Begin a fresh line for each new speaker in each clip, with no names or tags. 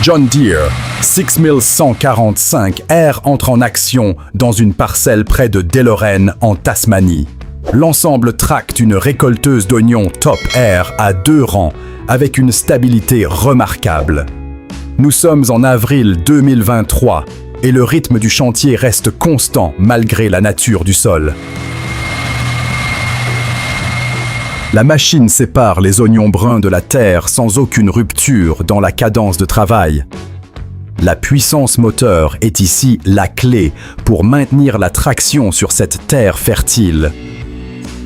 John Deere 6145R entre en action dans une parcelle près de Deloraine en Tasmanie. L'ensemble tracte une récolteuse d'oignons Top Air à 2 rangs avec une stabilité remarquable. Nous sommes en avril 2023 et le rythme du chantier reste constant malgré la nature du sol. La machine sépare les oignons bruns de la terre sans aucune rupture dans la cadence de travail. La puissance moteur est ici la clé pour maintenir la traction sur cette terre fertile.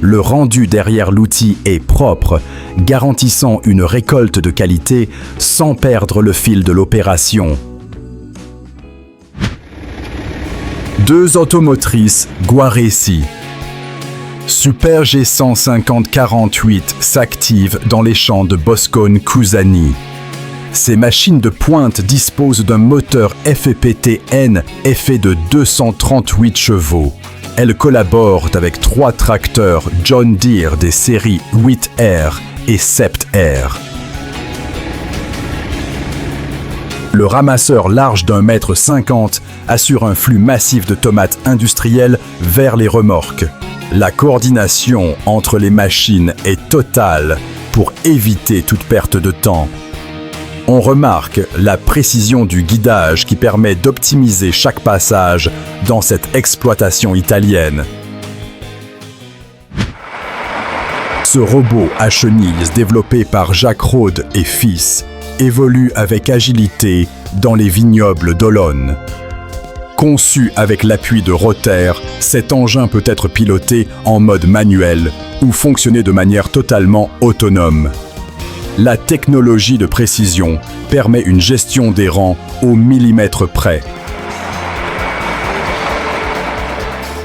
Le rendu derrière l'outil est propre, garantissant une récolte de qualité sans perdre le fil de l'opération. 2 automotrices Guaressi. Super G150-48 s'active dans les champs de Boscone-Cusani. Ces machines de pointe disposent d'un moteur FEPT-N effet de 238 chevaux. Elles collaborent avec 3 tracteurs John Deere des séries 8R et 7R. Le ramasseur large d'1,50 m assure un flux massif de tomates industrielles vers les remorques. La coordination entre les machines est totale pour éviter toute perte de temps. On remarque la précision du guidage qui permet d'optimiser chaque passage dans cette exploitation italienne. Ce robot à chenilles développé par Jacques Rode et Fils évolue avec agilité dans les vignobles d'Olonne. Conçu avec l'appui de Roter, cet engin peut être piloté en mode manuel ou fonctionner de manière totalement autonome. La technologie de précision permet une gestion des rangs au millimètre près.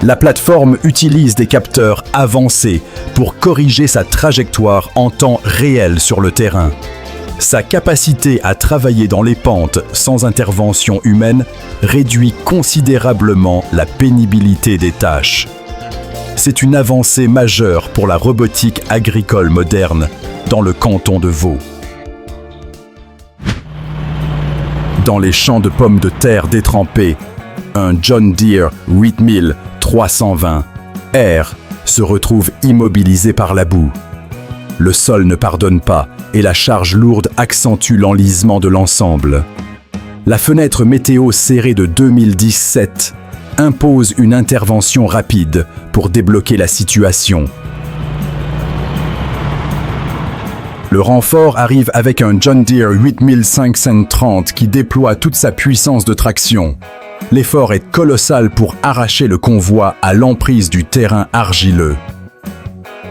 La plateforme utilise des capteurs avancés pour corriger sa trajectoire en temps réel sur le terrain. Sa capacité à travailler dans les pentes sans intervention humaine réduit considérablement la pénibilité des tâches. C'est une avancée majeure pour la robotique agricole moderne dans le canton de Vaud. Dans les champs de pommes de terre détrempés, un John Deere 8320R se retrouve immobilisé par la boue. Le sol ne pardonne pas et la charge lourde accentue l'enlisement de l'ensemble. La fenêtre météo serrée de 2017 impose une intervention rapide pour débloquer la situation. Le renfort arrive avec un John Deere 8530 qui déploie toute sa puissance de traction. L'effort est colossal pour arracher le convoi à l'emprise du terrain argileux.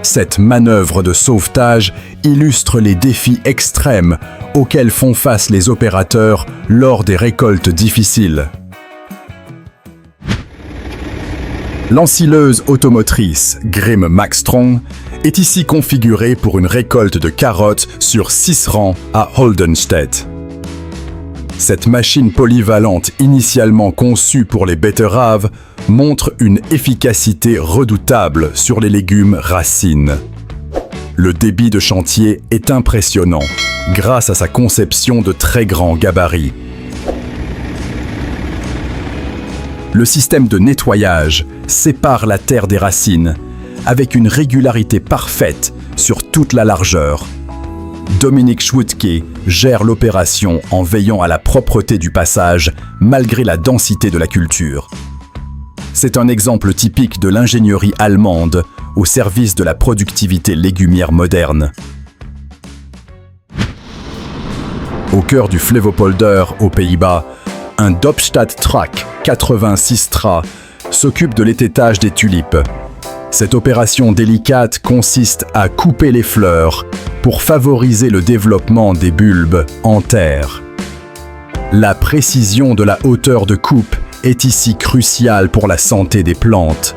Cette manœuvre de sauvetage illustre les défis extrêmes auxquels font face les opérateurs lors des récoltes difficiles. L'ensileuse automotrice Grimm Maxstrom est ici configurée pour une récolte de carottes sur 6 rangs à Holdenstedt. Cette machine polyvalente initialement conçue pour les betteraves montre une efficacité redoutable sur les légumes racines. Le débit de chantier est impressionnant grâce à sa conception de très grands gabarits. Le système de nettoyage sépare la terre des racines avec une régularité parfaite sur toute la largeur. Dominique Schwutke gère l'opération en veillant à la propreté du passage malgré la densité de la culture. C'est un exemple typique de l'ingénierie allemande au service de la productivité légumière moderne. Au cœur du Flevopolder, aux Pays-Bas, un Dopstadt Track 86 Tra s'occupe de l'étêtage des tulipes. Cette opération délicate consiste à couper les fleurs pour favoriser le développement des bulbes en terre. La précision de la hauteur de coupe est ici cruciale pour la santé des plantes.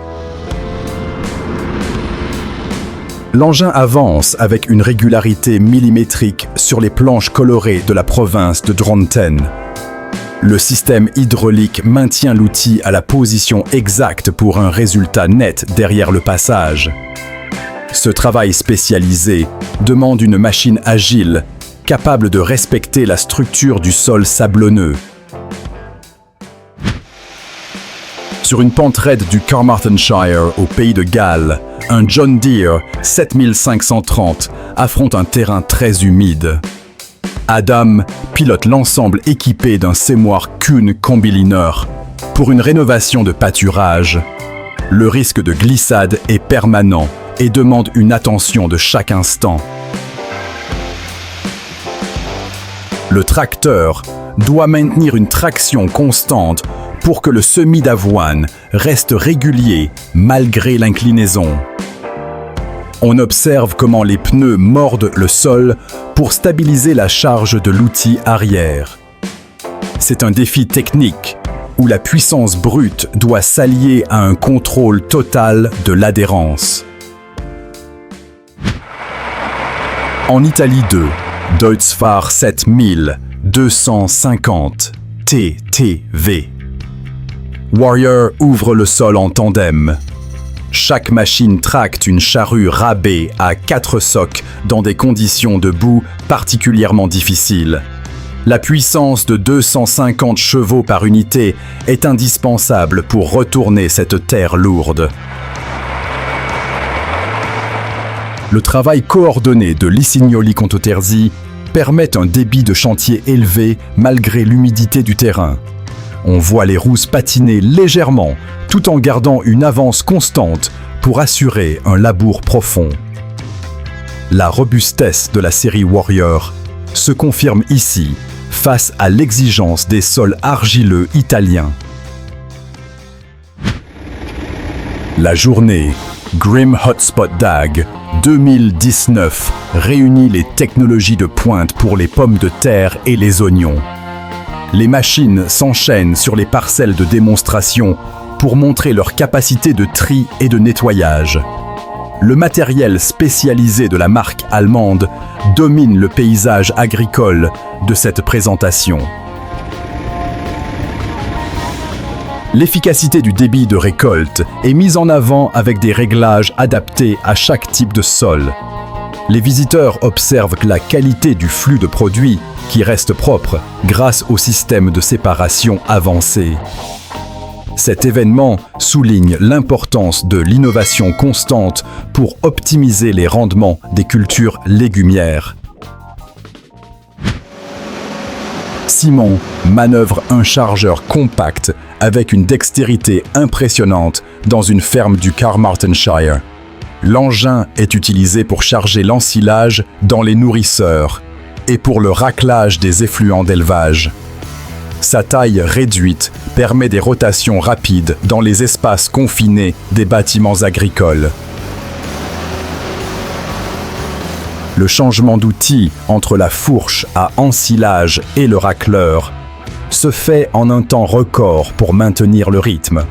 L'engin avance avec une régularité millimétrique sur les planches colorées de la province de Dronten. Le système hydraulique maintient l'outil à la position exacte pour un résultat net derrière le passage. Ce travail spécialisé demande une machine agile capable de respecter la structure du sol sablonneux. Sur une pente raide du Carmarthenshire, au pays de Galles, un John Deere 7530 affronte un terrain très humide. Adam pilote l'ensemble équipé d'un Seymour Kuhn Combyliner pour une rénovation de pâturage. Le risque de glissade est permanent et demande une attention de chaque instant. Le tracteur doit maintenir une traction constante pour que le semis d'avoine reste régulier malgré l'inclinaison. On observe comment les pneus mordent le sol pour stabiliser la charge de l'outil arrière. C'est un défi technique où la puissance brute doit s'allier à un contrôle total de l'adhérence. En Italie 2, Deutz-Fahr 7250 TTV. Warrior ouvre le sol en tandem. Chaque machine tracte une charrue rabée à 4 socs dans des conditions de boue particulièrement difficiles. La puissance de 250 chevaux par unité est indispensable pour retourner cette terre lourde. Le travail coordonné de Lisignoli Contoterzi permet un débit de chantier élevé malgré l'humidité du terrain. On voit les rousses patiner légèrement tout en gardant une avance constante pour assurer un labour profond. La robustesse de la série Warrior se confirme ici face à l'exigence des sols argileux italiens. La journée Grim Hotspot DAG 2019 réunit les technologies de pointe pour les pommes de terre et les oignons. Les machines s'enchaînent sur les parcelles de démonstration pour montrer leur capacité de tri et de nettoyage. Le matériel spécialisé de la marque allemande domine le paysage agricole de cette présentation. L'efficacité du débit de récolte est mise en avant avec des réglages adaptés à chaque type de sol. Les visiteurs observent la qualité du flux de produits qui reste propre grâce au système de séparation avancé. Cet événement souligne l'importance de l'innovation constante pour optimiser les rendements des cultures légumières. Simon manœuvre un chargeur compact avec une dextérité impressionnante dans une ferme du Carmarthenshire. L'engin est utilisé pour charger l'ensilage dans les nourrisseurs et pour le raclage des effluents d'élevage. Sa taille réduite permet des rotations rapides dans les espaces confinés des bâtiments agricoles. Le changement d'outil entre la fourche à ensilage et le racleur se fait en un temps record pour maintenir le rythme.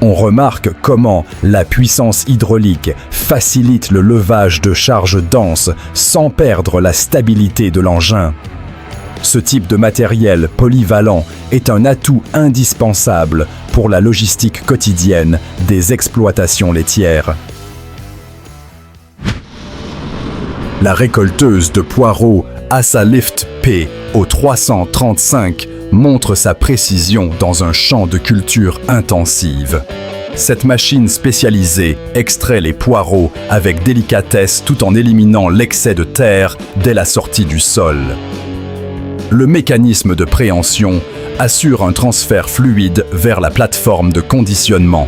On remarque comment la puissance hydraulique facilite le levage de charges denses sans perdre la stabilité de l'engin. Ce type de matériel polyvalent est un atout indispensable pour la logistique quotidienne des exploitations laitières. La récolteuse de poireaux Asalift P au 335 montre sa précision dans un champ de culture intensive. Cette machine spécialisée extrait les poireaux avec délicatesse tout en éliminant l'excès de terre dès la sortie du sol. Le mécanisme de préhension assure un transfert fluide vers la plateforme de conditionnement.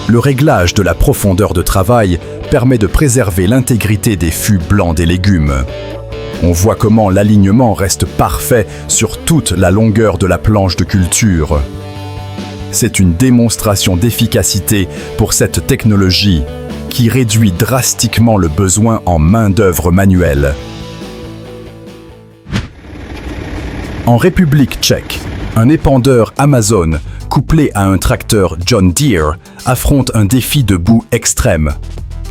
Le réglage de la profondeur de travail permet de préserver l'intégrité des fûts blancs des légumes. On voit comment l'alignement reste parfait sur toute la longueur de la planche de culture. C'est une démonstration d'efficacité pour cette technologie qui réduit drastiquement le besoin en main-d'œuvre manuelle. En République tchèque, un épandeur Amazon couplé à un tracteur John Deere affronte un défi de boue extrême.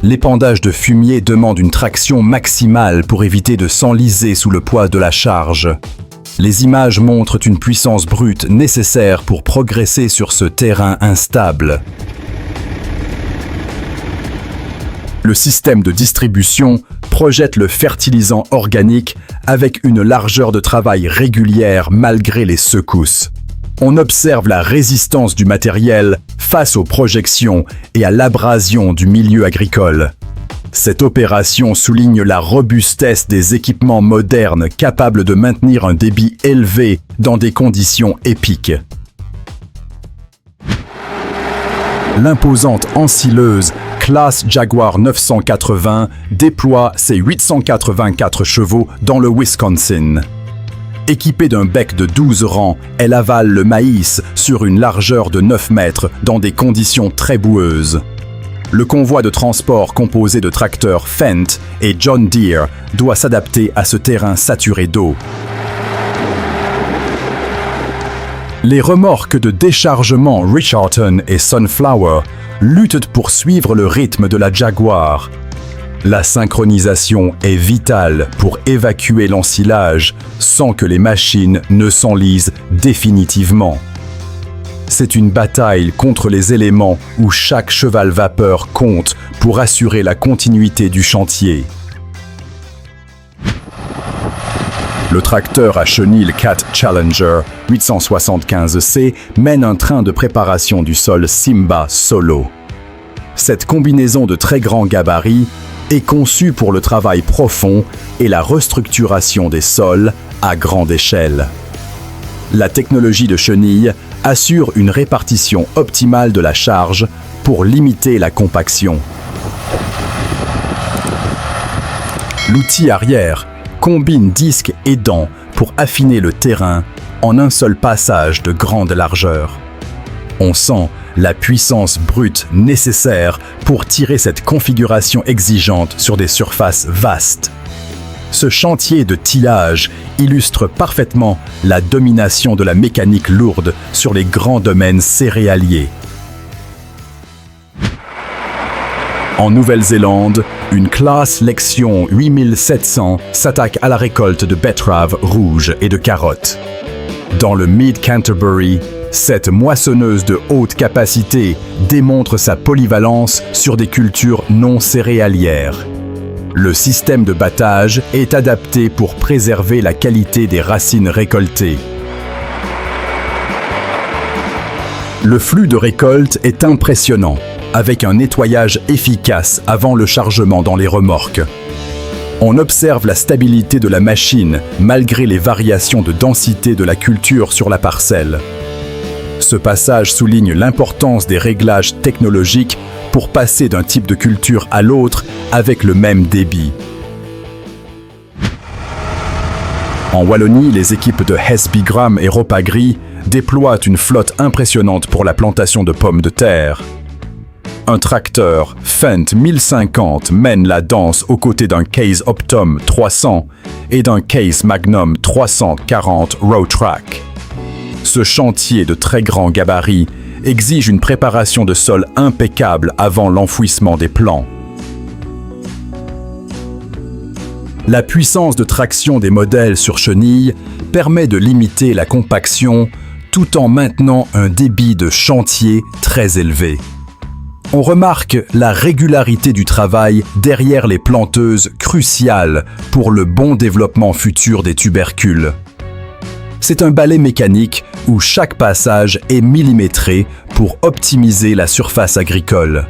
L'épandage de fumier demande une traction maximale pour éviter de s'enliser sous le poids de la charge. Les images montrent une puissance brute nécessaire pour progresser sur ce terrain instable. Le système de distribution projette le fertilisant organique avec une largeur de travail régulière malgré les secousses. On observe la résistance du matériel face aux projections et à l'abrasion du milieu agricole. Cette opération souligne la robustesse des équipements modernes capables de maintenir un débit élevé dans des conditions épiques. L'imposante ensileuse classe Jaguar 980 déploie ses 884 chevaux dans le Wisconsin. Équipée d'un bec de 12 rangs, elle avale le maïs sur une largeur de 9 mètres dans des conditions très boueuses. Le convoi de transport composé de tracteurs Fendt et John Deere doit s'adapter à ce terrain saturé d'eau. Les remorques de déchargement Richardson et Sunflower luttent pour suivre le rythme de la Jaguar. La synchronisation est vitale pour évacuer l'ensilage sans que les machines ne s'enlisent définitivement. C'est une bataille contre les éléments où chaque cheval vapeur compte pour assurer la continuité du chantier. Le tracteur à chenille Cat Challenger 875C mène un train de préparation du sol Simba Solo. Cette combinaison de très grands gabarits est conçue pour le travail profond et la restructuration des sols à grande échelle. La technologie de chenille assure une répartition optimale de la charge pour limiter la compaction. L'outil arrière combine disques et dents pour affiner le terrain en un seul passage de grande largeur. On sent la puissance brute nécessaire pour tirer cette configuration exigeante sur des surfaces vastes. Ce chantier de tillage illustre parfaitement la domination de la mécanique lourde sur les grands domaines céréaliers. En Nouvelle-Zélande, une classe Lexion 8700 s'attaque à la récolte de betteraves rouges et de carottes. Dans le Mid-Canterbury, cette moissonneuse de haute capacité démontre sa polyvalence sur des cultures non céréalières. Le système de battage est adapté pour préserver la qualité des racines récoltées. Le flux de récolte est impressionnant, avec un nettoyage efficace avant le chargement dans les remorques. On observe la stabilité de la machine malgré les variations de densité de la culture sur la parcelle. Ce passage souligne l'importance des réglages technologiques pour passer d'un type de culture à l'autre avec le même débit. En Wallonie, les équipes de Hess Bigram et Ropagri déploient une flotte impressionnante pour la plantation de pommes de terre. Un tracteur Fendt 1050 mène la danse aux côtés d'un Case Optum 300 et d'un Case Magnum 340 Rowtrack. Ce chantier de très grand gabarit exige une préparation de sol impeccable avant l'enfouissement des plants. La puissance de traction des modèles sur chenille permet de limiter la compaction tout en maintenant un débit de chantier très élevé. On remarque la régularité du travail derrière les planteuses cruciale pour le bon développement futur des tubercules. C'est un balai mécanique où chaque passage est millimétré pour optimiser la surface agricole.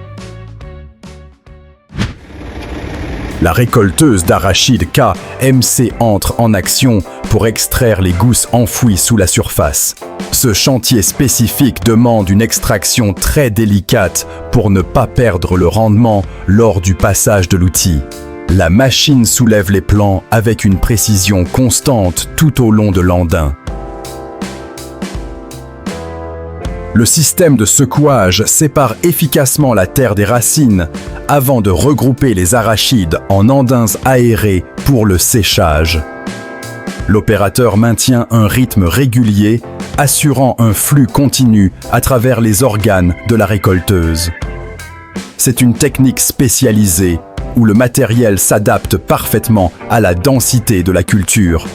La récolteuse d'arachides KMC entre en action pour extraire les gousses enfouies sous la surface. Ce chantier spécifique demande une extraction très délicate pour ne pas perdre le rendement lors du passage de l'outil. La machine soulève les plants avec une précision constante tout au long de l'andin. Le système de secouage sépare efficacement la terre des racines avant de regrouper les arachides en andins aérés pour le séchage. L'opérateur maintient un rythme régulier, assurant un flux continu à travers les organes de la récolteuse. C'est une technique spécialisée où le matériel s'adapte parfaitement à la densité de la culture.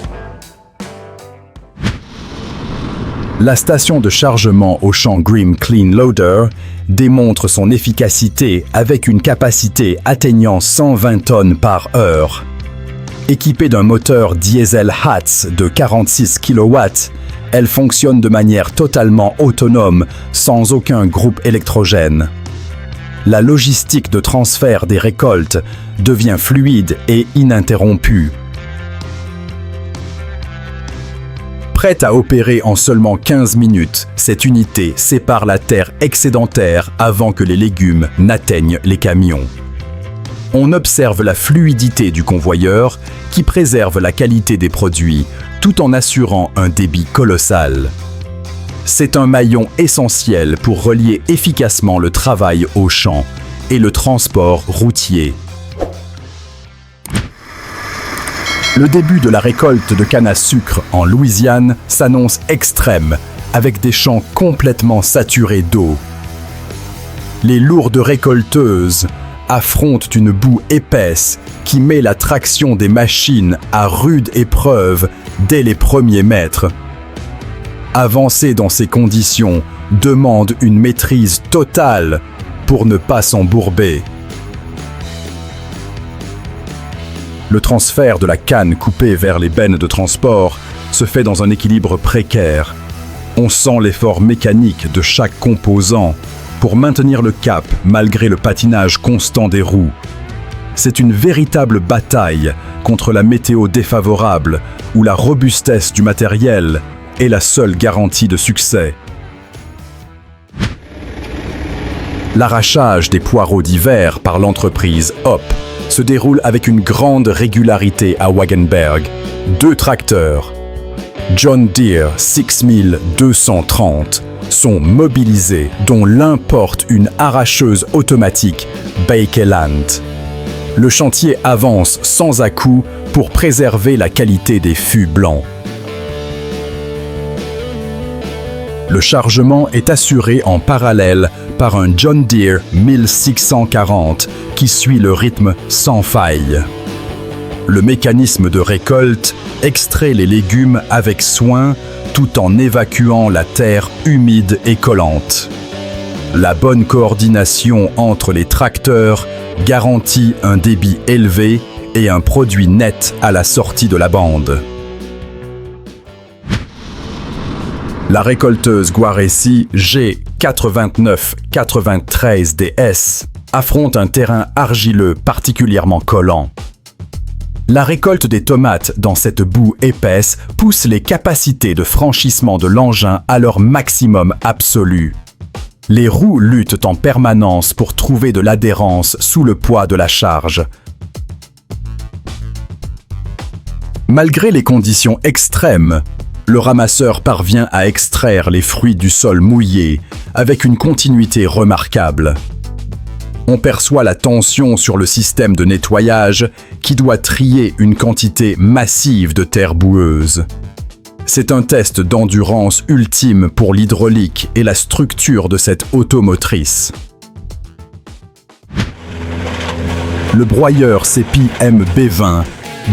La station de chargement au champ Grim Clean Loader démontre son efficacité avec une capacité atteignant 120 tonnes par heure. Équipée d'un moteur diesel Hatz de 46 kW, elle fonctionne de manière totalement autonome, sans aucun groupe électrogène. La logistique de transfert des récoltes devient fluide et ininterrompue. Prête à opérer en seulement 15 minutes, cette unité sépare la terre excédentaire avant que les légumes n'atteignent les camions. On observe la fluidité du convoyeur qui préserve la qualité des produits tout en assurant un débit colossal. C'est un maillon essentiel pour relier efficacement le travail au champ et le transport routier. Le début de la récolte de canne à sucre en Louisiane s'annonce extrême, avec des champs complètement saturés d'eau. Les lourdes récolteuses affrontent une boue épaisse qui met la traction des machines à rude épreuve dès les premiers mètres. Avancer dans ces conditions demande une maîtrise totale pour ne pas s'embourber. Le transfert de la canne coupée vers les bennes de transport se fait dans un équilibre précaire. On sent l'effort mécanique de chaque composant pour maintenir le cap malgré le patinage constant des roues. C'est une véritable bataille contre la météo défavorable où la robustesse du matériel est la seule garantie de succès. L'arrachage des poireaux d'hiver par l'entreprise Hop se déroule avec une grande régularité à Wagenberg. 2 tracteurs, John Deere 6230, sont mobilisés, dont l'un porte une arracheuse automatique Bakeland. Le chantier avance sans à-coups pour préserver la qualité des fûts blancs. Le chargement est assuré en parallèle par un John Deere 1640 qui suit le rythme sans faille. Le mécanisme de récolte extrait les légumes avec soin tout en évacuant la terre humide et collante. La bonne coordination entre les tracteurs garantit un débit élevé et un produit net à la sortie de la bande. La récolteuse Guaressi G8993DS affronte un terrain argileux particulièrement collant. La récolte des tomates dans cette boue épaisse pousse les capacités de franchissement de l'engin à leur maximum absolu. Les roues luttent en permanence pour trouver de l'adhérence sous le poids de la charge. Malgré les conditions extrêmes, le ramasseur parvient à extraire les fruits du sol mouillé avec une continuité remarquable. On perçoit la tension sur le système de nettoyage qui doit trier une quantité massive de terre boueuse. C'est un test d'endurance ultime pour l'hydraulique et la structure de cette automotrice. Le broyeur CEPI MB20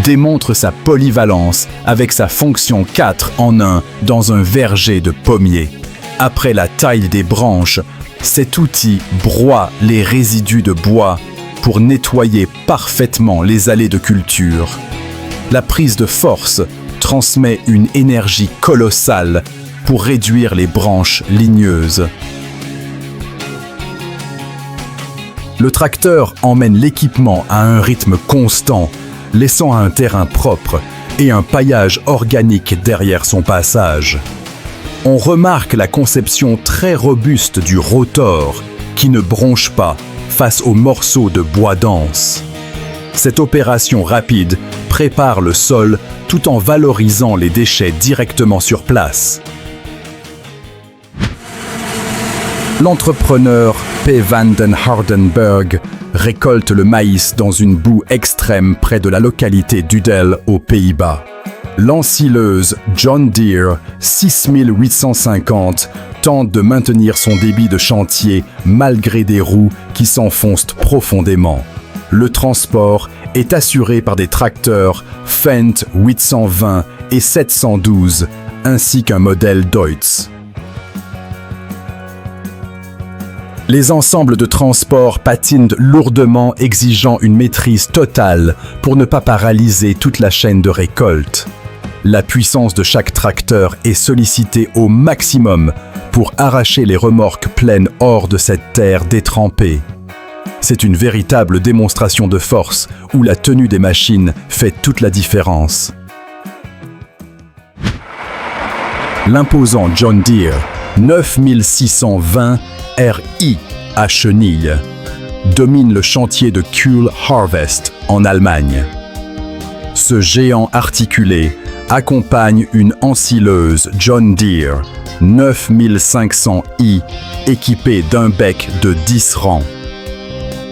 démontre sa polyvalence avec sa fonction 4 en 1 dans un verger de pommiers. Après la taille des branches, cet outil broie les résidus de bois pour nettoyer parfaitement les allées de culture. La prise de force transmet une énergie colossale pour réduire les branches ligneuses. Le tracteur emmène l'équipement à un rythme constant, laissant un terrain propre et un paillage organique derrière son passage. On remarque la conception très robuste du rotor qui ne bronche pas face aux morceaux de bois dense. Cette opération rapide prépare le sol tout en valorisant les déchets directement sur place. L'entrepreneur P. van den Hardenberg récolte le maïs dans une boue extrême près de la localité d'Udel aux Pays-Bas. L'ensileuse John Deere 6850 tente de maintenir son débit de chantier malgré des roues qui s'enfoncent profondément. Le transport est assuré par des tracteurs Fendt 820 et 712 ainsi qu'un modèle Deutz. Les ensembles de transport patinent lourdement, exigeant une maîtrise totale pour ne pas paralyser toute la chaîne de récolte. La puissance de chaque tracteur est sollicitée au maximum pour arracher les remorques pleines hors de cette terre détrempée. C'est une véritable démonstration de force où la tenue des machines fait toute la différence. L'imposant John Deere 9620 RI à chenilles domine le chantier de Kuhl Harvest en Allemagne. Ce géant articulé accompagne une ensileuse John Deere 9500i équipée d'un bec de 10 rangs.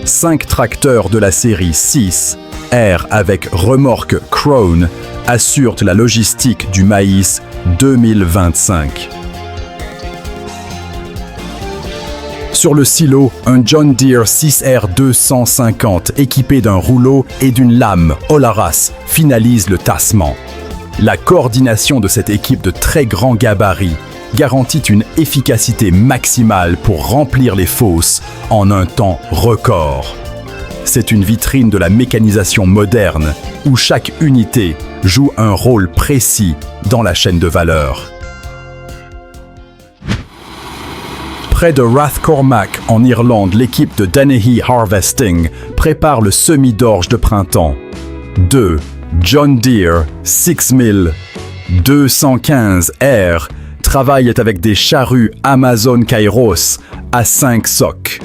5 tracteurs de la série 6 R avec remorque Krone assurent la logistique du maïs 2025. Sur le silo, un John Deere 6R 250 équipé d'un rouleau et d'une lame Olaras finalise le tassement. La coordination de cette équipe de très grand gabarit garantit une efficacité maximale pour remplir les fosses en un temps record. C'est une vitrine de la mécanisation moderne où chaque unité joue un rôle précis dans la chaîne de valeur. Près de Rathcormac, en Irlande, l'équipe de Dennehy Harvesting prépare le semis d'orge de printemps. 2 John Deere 6215R travaillent avec des charrues Amazon Kairos à 5 socs.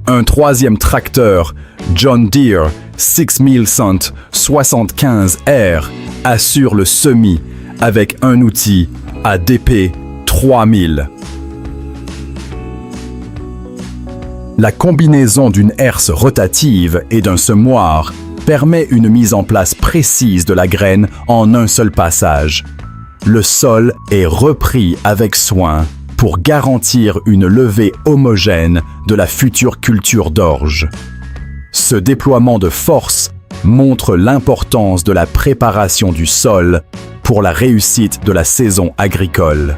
Un troisième tracteur, John Deere 6175R, assure le semis avec un outil à DP 3000. La combinaison d'une herse rotative et d'un semoir permet une mise en place précise de la graine en un seul passage. Le sol est repris avec soin pour garantir une levée homogène de la future culture d'orge. Ce déploiement de force montre l'importance de la préparation du sol pour la réussite de la saison agricole.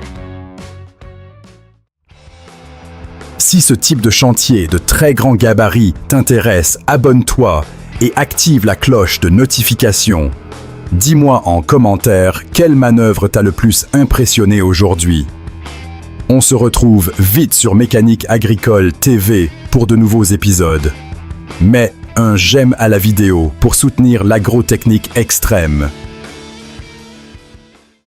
Si ce type de chantier de très grand gabarit t'intéresse, abonne-toi et active la cloche de notification. Dis-moi en commentaire quelle manœuvre t'a le plus impressionné aujourd'hui. On se retrouve vite sur Mécanique Agricole TV pour de nouveaux épisodes. Mets un j'aime à la vidéo pour soutenir l'agrotechnique extrême.